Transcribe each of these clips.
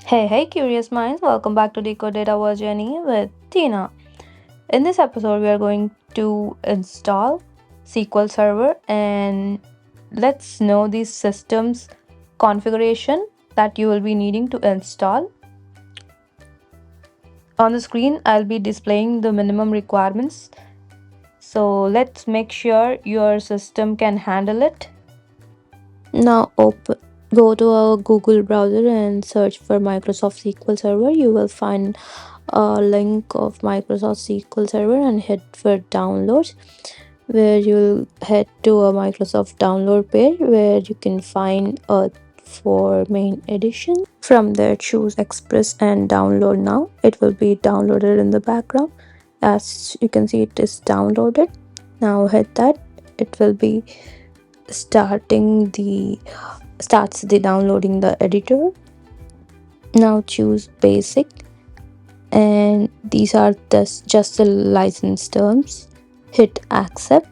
Hey, curious minds, welcome back to Decode Data Our Journey with Tina. In this episode, we are going to install SQL Server and let's know the system's configuration that you will be needing to install. On the screen, I'll be displaying the minimum requirements. So let's make sure your system can handle it. Go to our Google browser and search for Microsoft SQL Server. You will find a link of Microsoft SQL Server and hit for downloads, where you'll head to a Microsoft download page where you can find a for main edition. From there, choose Express and download now. It will be downloaded in the background. As you can see, it is downloaded. Now hit that. It will be starts the downloading the editor. Now choose basic, and these are just the license terms. Hit accept,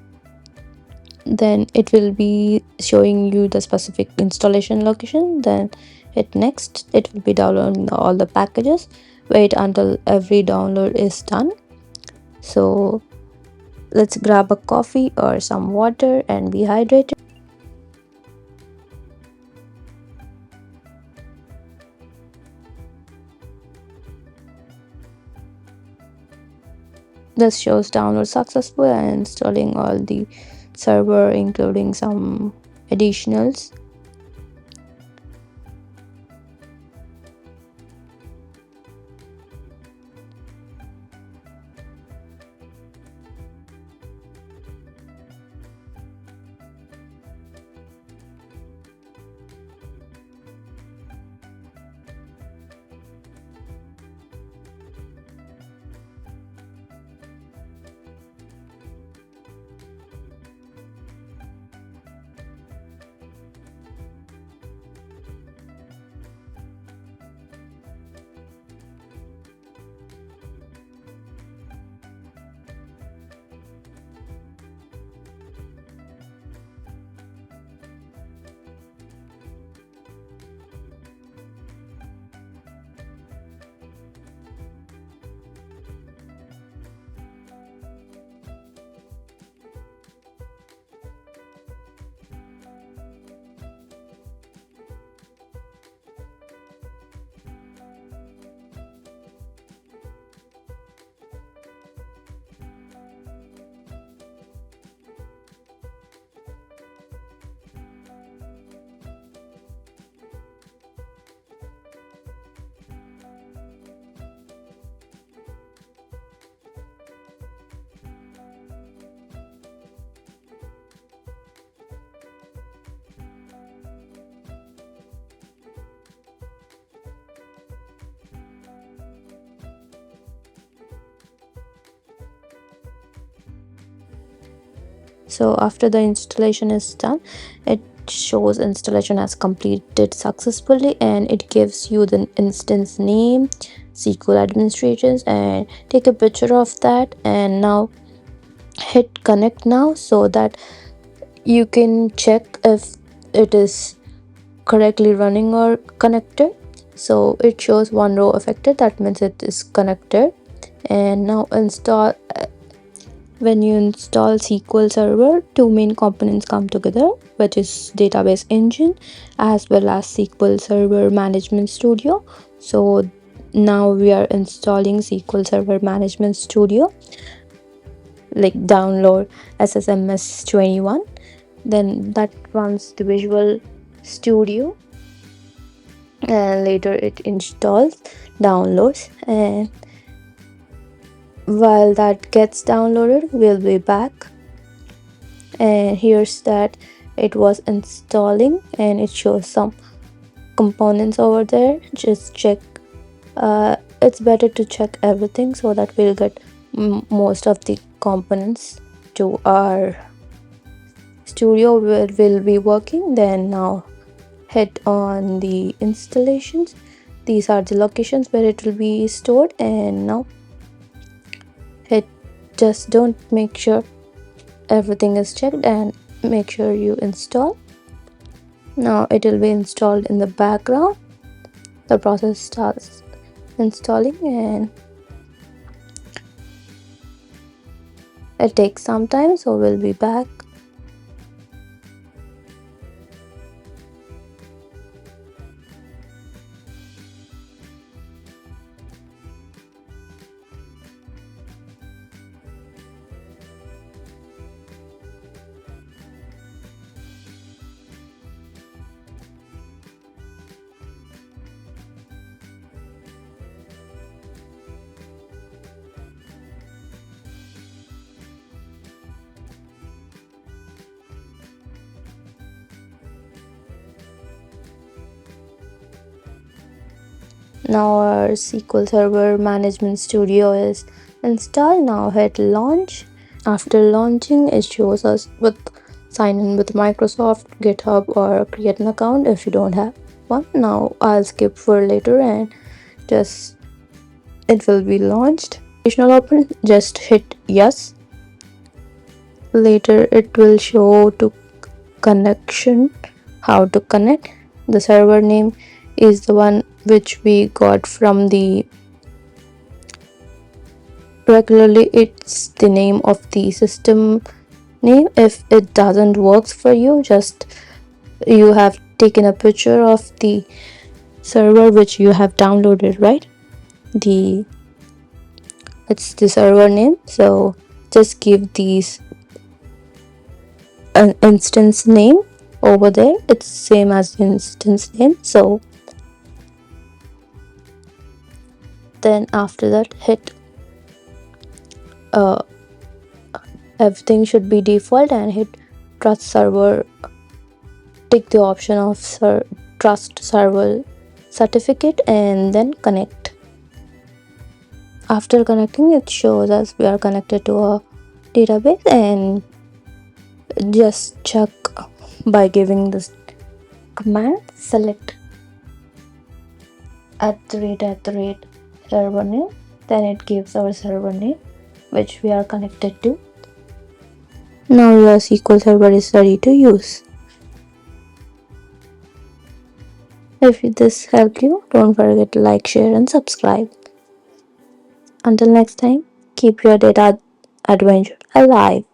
then it will be showing you the specific installation location. Then hit next. It will be downloading all the packages. Wait until every download is done. So let's grab a coffee or some water and be hydrated. This shows download successful and installing all the server, including some additionals. So after the installation is done, it shows installation has completed successfully, and it gives you the instance name, SQL administrators, and take a picture of that. And now hit connect now, so that you can check if it is correctly running or connected. So it shows one row affected, that means it is connected. And now install. When you install SQL Server, two main components come together, which is database engine as well as SQL Server Management Studio. So now we are installing SQL Server Management Studio. Like download SSMS 21, then that runs the Visual Studio, and later it installs, downloads, and while that gets downloaded, we'll be back. And here's that it was installing, and it shows some components over there. Just check. It's better to check everything so that we'll get most of the components to our studio where we'll be working. Then now hit on the installations. These are the locations where it will be stored, and now hit just don't make sure everything is checked and make sure you install. Now it will be installed in the background. the process starts installing, and it takes some time, so we'll be back. Now our SQL Server Management Studio is installed. Now hit launch. After launching, it shows us with sign in with Microsoft, GitHub, or create an account if you don't have one. Now I'll skip for later and just it will be launched. Additional open, just hit yes. Later it will show to connection, how to connect. The server name is the one which we got from the regularly. It's the name of the system name. If it doesn't works for you, just you have taken a picture of the server which you have downloaded, right? It's the server name, so just give these an instance name over there. It's same as the instance name. So then after that, hit everything should be default and hit trust server. Take the option of trust server certificate and then connect. After connecting, it shows us we are connected to a database, and just check by giving this command, select @ server name, then it gives our server name which we are connected to. Now your SQL Server is ready to use. If this helped you, don't forget to like, share and subscribe. Until next time, keep your data adventure alive.